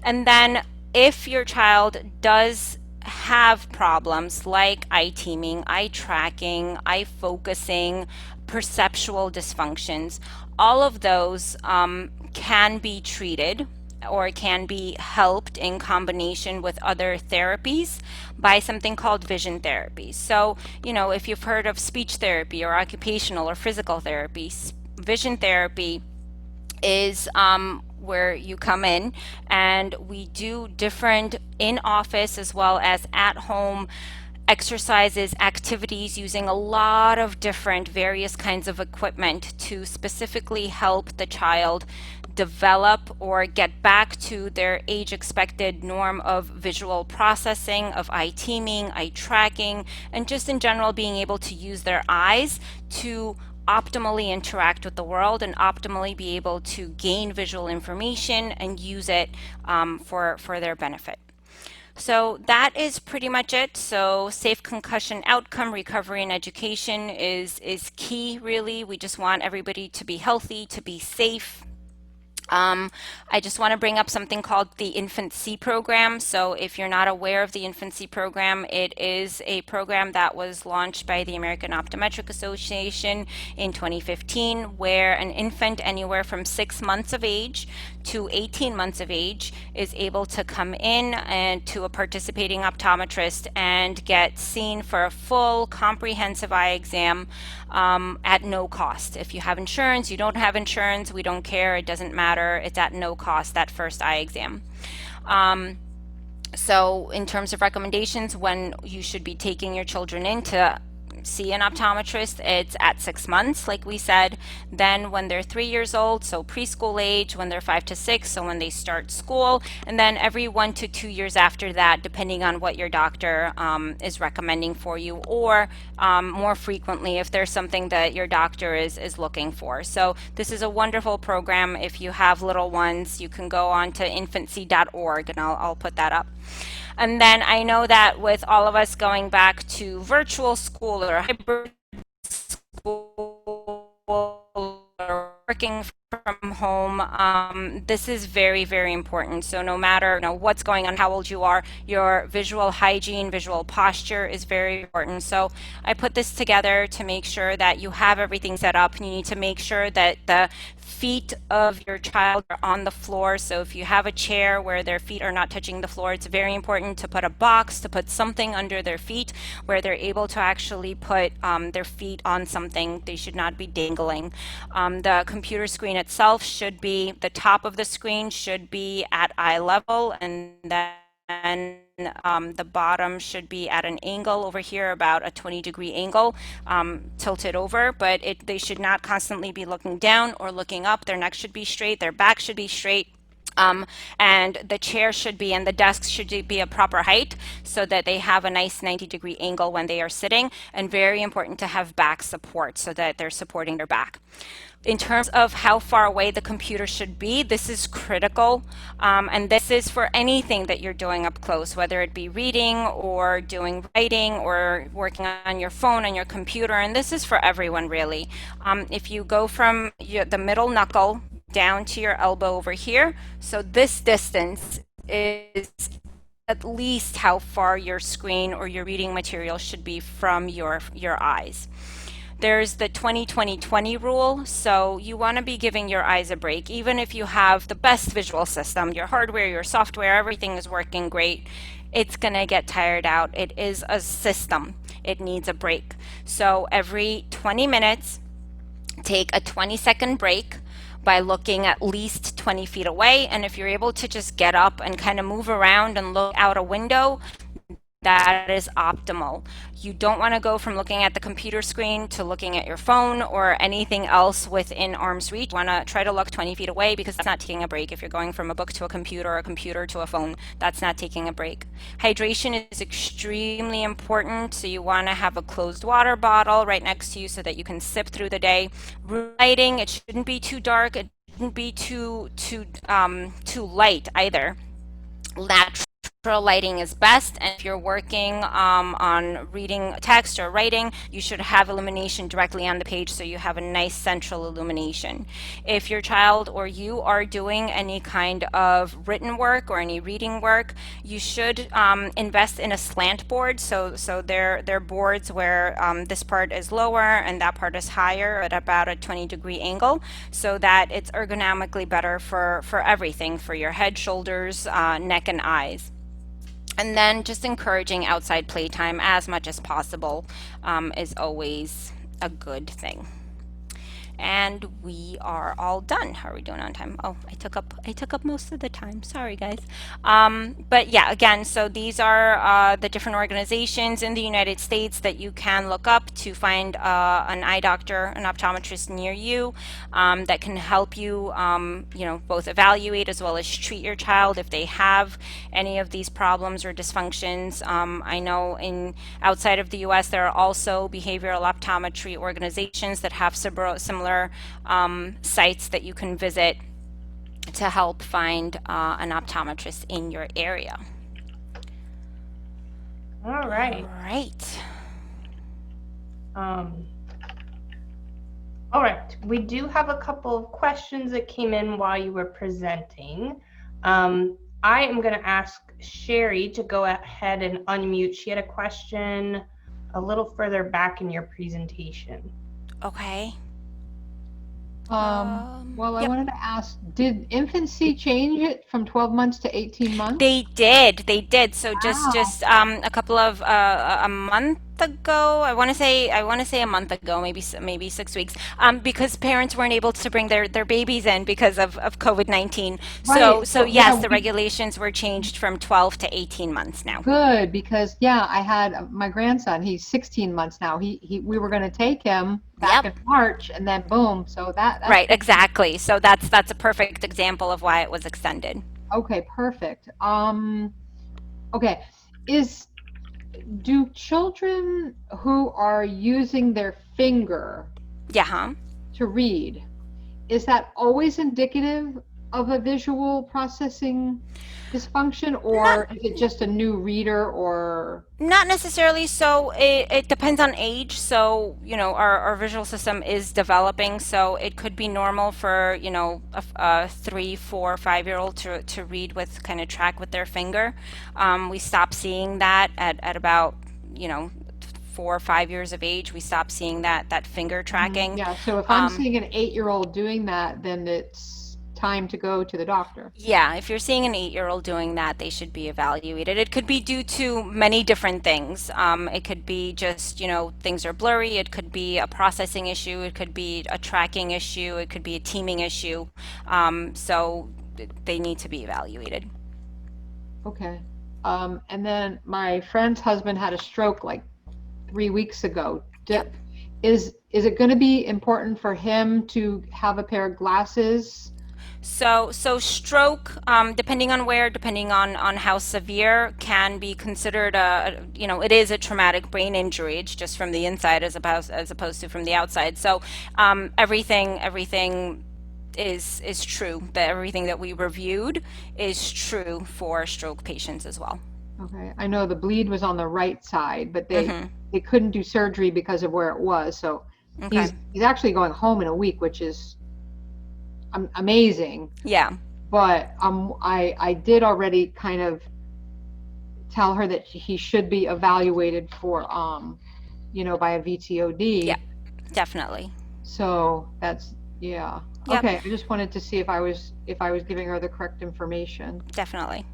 And then if your child does have problems like eye teaming, eye tracking, eye focusing, perceptual dysfunctions, all of those can be treated or can be helped in combination with other therapies by something called vision therapy. So, if you've heard of speech therapy or occupational or physical therapy, vision therapy is where you come in, and we do different in-office as well as at-home exercises, activities using a lot of different various kinds of equipment to specifically help the child develop or get back to their age expected norm of visual processing, of eye teaming, eye tracking, and just in general being able to use their eyes to optimally interact with the world and optimally be able to gain visual information and use it for their benefit. So that is pretty much it. So safe concussion outcome, recovery, and education is key, really. We just want everybody to be healthy, to be safe. I just want to bring up something called the InfantSEE program. So if you're not aware of the InfantSEE program, it is a program that was launched by the American Optometric Association in 2015, where an infant anywhere from 6 months of age to 18 months of age is able to come in and to a participating optometrist and get seen for a full comprehensive eye exam at no cost. If you have insurance, you don't have insurance, we don't care, it doesn't matter. It's at no cost, that first eye exam. So in terms of recommendations, when you should be taking your children in to see an optometrist, it's at 6 months, like we said. Then when they're 3 years old, so preschool age, when they're 5 to 6, so when they start school, and then every 1 to 2 years after that, depending on what your doctor is recommending for you, or more frequently if there's something that your doctor is looking for. So this is a wonderful program. If you have little ones, you can go on to infantsee.org, and I'll put that up. And then I know that with all of us going back to virtual school or hybrid school or working from home, this is very, very important. So no matter what's going on, how old you are, your visual hygiene, visual posture is very important. So I put this together to make sure that you have everything set up. You need to make sure that the feet of your child are on the floor. So if you have a chair where their feet are not touching the floor, it's very important to put a box, to put something under their feet where they're able to actually put their feet on something. They should not be dangling. The computer screen itself should be, the top of the screen should be at eye level, and then the bottom should be at an angle over here, about a 20-degree angle, tilted over, but they should not constantly be looking down or looking up. Their neck should be straight, their back should be straight. And the chair should be, and the desk should be a proper height so that they have a nice 90-degree angle when they are sitting, and very important to have back support so that they're supporting their back. In terms of how far away the computer should be, this is critical, and this is for anything that you're doing up close, whether it be reading or doing writing or working on your phone, on your computer, and this is for everyone really. If you go from the middle knuckle down to your elbow over here, so this distance is at least how far your screen or your reading material should be from your eyes. There's the 20-20-20 rule, so you want to be giving your eyes a break. Even if you have the best visual system, your hardware, your software, everything is working great, it's going to get tired out. It is a system. It needs a break. So every 20 minutes, take a 20-second break by looking at least 20 feet away. And if you're able to just get up and kind of move around and look out a window, that is optimal. You don't want to go from looking at the computer screen to looking at your phone or anything else within arm's reach. You want to try to look 20 feet away, because that's not taking a break. If you're going from a book to a computer or a computer to a phone, that's not taking a break. Hydration is extremely important, so you want to have a closed water bottle right next to you so that you can sip through the day. Lighting, it shouldn't be too dark, it shouldn't be too light either. Natural lighting is best, and if you're working on reading text or writing, you should have illumination directly on the page so you have a nice central illumination. If your child or you are doing any kind of written work or any reading work, you should invest in a slant board, so they're boards where this part is lower and that part is higher at about a 20-degree angle, so that it's ergonomically better for everything, for your head, shoulders, neck, and eyes. And then just encouraging outside playtime as much as possible is always a good thing. And we are all done. How are we doing on time? Oh, I took up most of the time. Sorry, guys. But yeah, again, so these are the different organizations in the United States that you can look up to find an eye doctor, an optometrist near you, that can help you, both evaluate as well as treat your child if they have any of these problems or dysfunctions. I know in outside of the U.S. there are also behavioral optometry organizations that have similar sites that you can visit to help find an optometrist in your area. All All right. right. Um, all right. We do have a couple of questions that came in while you were presenting. I am going to ask Sherry to go ahead and unmute. She had a question a little further back in your presentation. Okay. Well, I Yep. wanted to ask, did InfantSEE change it from 12 months to 18 months? They did. They did. So Wow. just a couple of a month ago. I want to say a month ago, maybe 6 weeks. Because parents weren't able to bring their babies in because of COVID-19. So Right. so So, yeah, yes, the regulations were changed from 12 to 18 months now. good because yeah, I had my grandson. He's 16 months now. We were going to take him back Yep. in March, and then boom. So that's Right. good. Exactly. So that's a perfect example of why it was extended. Okay, perfect. Okay, is do children who are using their finger Yeah. Huh. to read, is that always indicative of a visual processing dysfunction, Not or is it just a new reader or Not necessarily. So it depends on age. So, our visual system is developing. So it could be normal for, a 3, 4, 5-year-old to read with kind of track with their finger. We stop seeing that at about, 4 or 5 years of age. We stop seeing that finger Mhm. tracking. Yeah, so if I'm Um, seeing an 8-year-old doing that, then it's time to go to the doctor. Yeah, if you're seeing an 8-year-old doing that, they should be evaluated. It could be due to many different things. It could be just, things are blurry. It could be a processing issue. It could be a tracking issue. It could be a teaming issue. So they need to be evaluated. Okay. And then my friend's husband had a stroke like 3 weeks ago. Yep. Is it going to be important for him to have a pair of glasses? So stroke, depending on how severe, can be considered it is a traumatic brain injury. It's just from the inside as opposed to from the outside. So everything is true. That everything that we reviewed is true for stroke patients as well. Okay. I know the bleed was on the right side, but Mm-hmm. they couldn't do surgery because of where it was. So Okay. he's actually going home in a week, which is amazing. Yeah. But I did already kind of tell her that he should be evaluated for by a Yeah. VTOD. Definitely. So that's yeah. Yep. Okay, I just wanted to see if I was giving her the correct information. Definitely.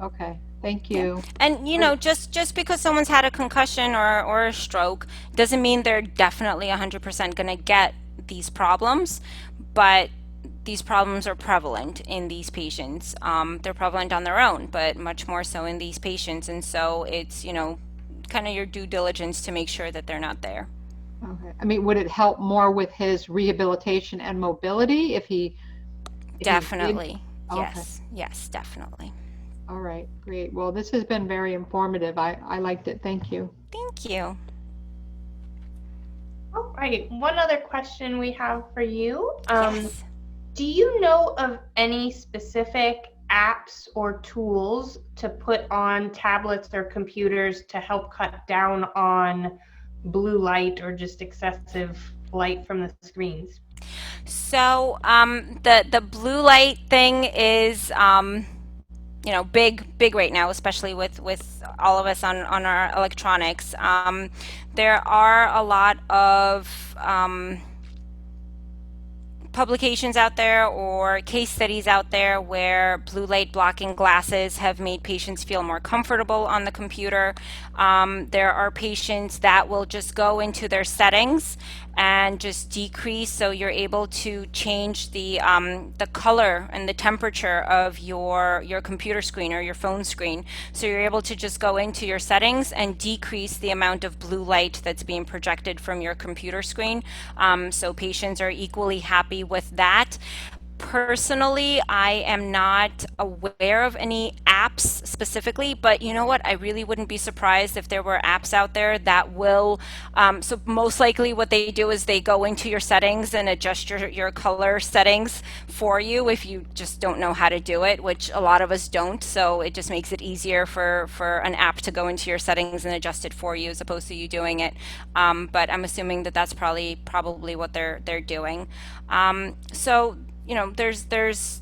Okay, thank Yeah. you. And Great. just because someone's had a concussion or a stroke doesn't mean they're definitely 100% going to get these problems, but these problems are prevalent in these patients. They're prevalent on their own, but much more so in these patients. And so it's, kind of your due diligence to make sure that they're not there. Okay. I mean, would it help more with his rehabilitation and mobility if he did? Definitely. Okay. Yes. Yes, definitely. All right. Great. Well, this has been very informative. I liked it. Thank you. Thank you. All right. One other question we have for you. Yes. Do you know of any specific apps or tools to put on tablets or computers to help cut down on blue light or just excessive light from the screens? So the blue light thing is big right now, especially with all of us on our electronics. There are a lot of publications out there or case studies out there where blue light blocking glasses have made patients feel more comfortable on the computer. There are patients that will just go into their settings and just decrease, so you're able to change the color and the temperature of your computer screen or your phone screen. So you're able to just go into your settings and decrease the amount of blue light that's being projected from your computer screen. So patients are equally happy with that. Personally, I am not aware of any apps specifically, but you know what? I really wouldn't be surprised if there were apps out there that will. So most likely, what they do is they go into your settings and adjust your color settings for you if you just don't know how to do it, which a lot of us don't. So it just makes it easier for an app to go into your settings and adjust it for you as opposed to you doing it. But I'm assuming that that's probably what they're doing. So there's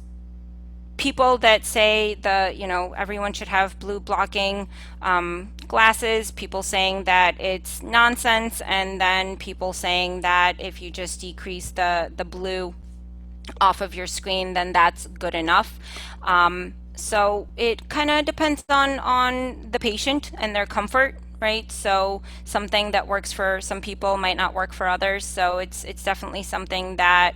people that say everyone should have blue blocking glasses, people saying that it's nonsense, and then people saying that if you just decrease the blue off of your screen, then that's good enough. So it kind of depends on the patient and their comfort, right? So something that works for some people might not work for others. So it's definitely something that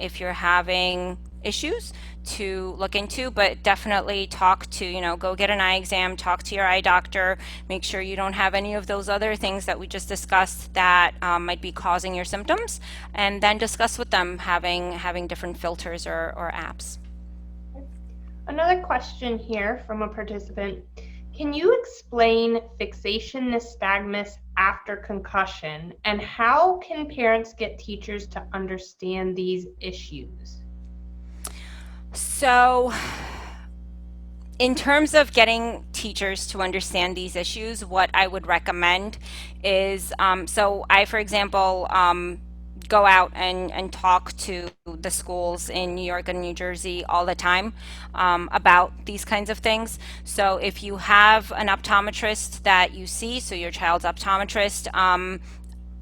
if you're having issues to look into, but definitely talk to, go get an eye exam, talk to your eye doctor, make sure you don't have any of those other things that we just discussed that might be causing your symptoms, and then discuss with them having different filters or apps. Another question here from a participant. Can you explain fixation nystagmus after concussion, and how can parents get teachers to understand these issues? So, in terms of getting teachers to understand these issues, what I would recommend is so I, for example, go out and talk to the schools in New York and New Jersey all the time about these kinds of things. So if you have an optometrist that you see, so your child's optometrist,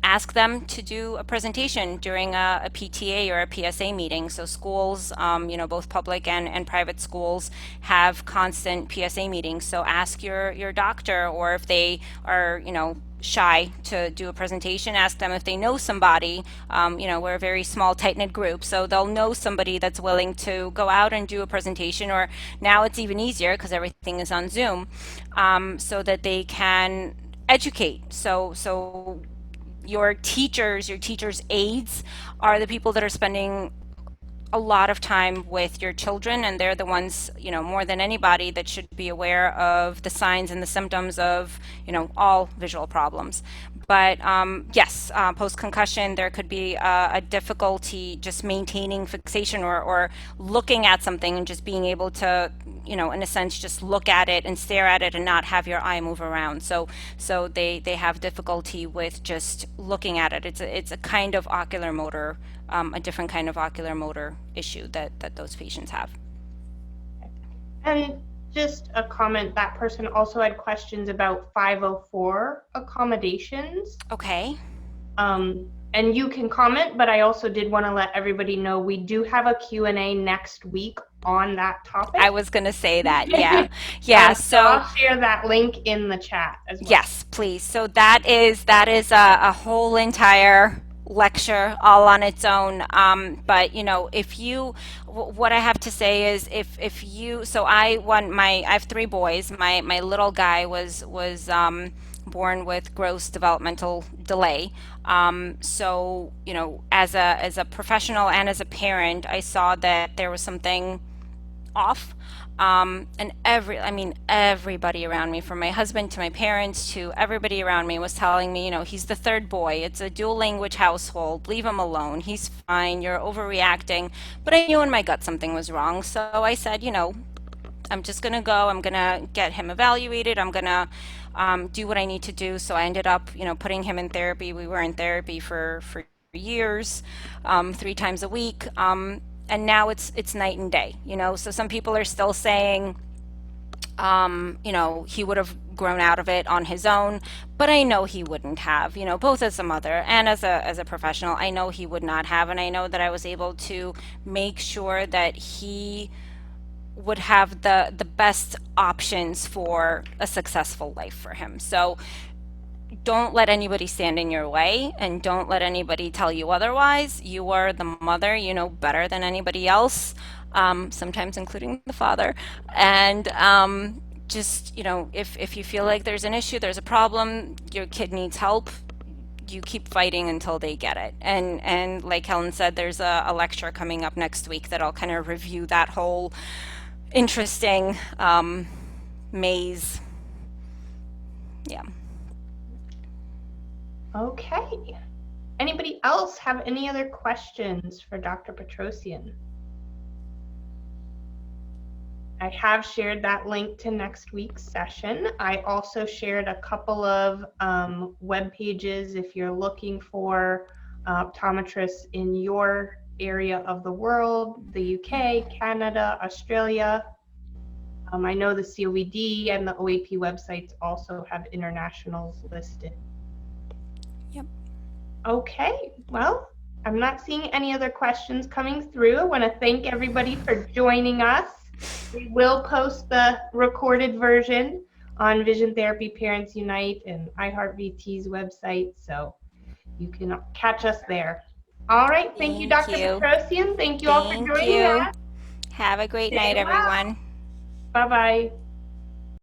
ask them to do a presentation during a PTA or a PSA meeting. So schools, both public and private schools have constant PSA meetings. So ask your doctor, or if they are, shy to do a presentation, ask them if they know somebody. We're a very small, tight-knit group, so they'll know somebody that's willing to go out and do a presentation, or now it's even easier because everything is on Zoom, so that they can educate. So your teachers' aides are the people that are spending a lot of time with your children, and they're the ones, more than anybody, that should be aware of the signs and the symptoms of, all visual problems. But yes, post-concussion, there could be a difficulty just maintaining fixation, or looking at something and just being able to, in a sense, just look at it and stare at it and not have your eye move around. So they have difficulty with just looking at it. It's a kind of ocular motor, a different kind of ocular motor issue that those patients have. And just a comment, that person also had questions about 504 accommodations. Okay. And you can comment, but I also did want to let everybody know we do have a Q&A next week on that topic. I was going to say that. Yeah. Yeah. So I'll share that link in the chat as well. Yes, please. So that is a whole entire lecture all on its own. But what I have to say is, if you, so I have 3 boys. My little guy was born with gross developmental delay. So as a professional and as a parent, I saw that there was something off. And everybody around me, from my husband to my parents to everybody around me, was telling me, he's the 3rd boy. It's a dual language household. Leave him alone. He's fine. You're overreacting. But I knew in my gut something was wrong. So I said, I'm just going to go. I'm going to get him evaluated. I'm going to do what I need to do. So I ended up, putting him in therapy. We were in therapy for years, 3 times a week. And now it's night and day, So some people are still saying, he would have grown out of it on his own, but I know he wouldn't have, both as a mother and as a professional. I know he would not have, and I know that I was able to make sure that he would have the best options for a successful life for him. So don't let anybody stand in your way, and don't let anybody tell you otherwise. You are the mother, you know better than anybody else, sometimes including the father. And just, if you feel like there's an issue, there's a problem, your kid needs help, you keep fighting until they get it. And like Helen said, there's a lecture coming up next week that'll kind of review that whole interesting maze. Yeah. Okay. Anybody else have any other questions for Dr. Petrosyan? I have shared that link to next week's session. I also shared a couple of web pages if you're looking for optometrists in your area of the world, the UK, Canada, Australia. I know the COED and the OAP websites also have internationals listed. Yep. Okay, well, I'm not seeing any other questions coming through. I want to thank everybody for joining us. We will post the recorded version on Vision Therapy Parents Unite and iHeartVT's website, so you can catch us there. All right, thank you, Dr. Petrosyan. Thank you all for joining us. Have a great Stay night, well. everyone. Bye-bye.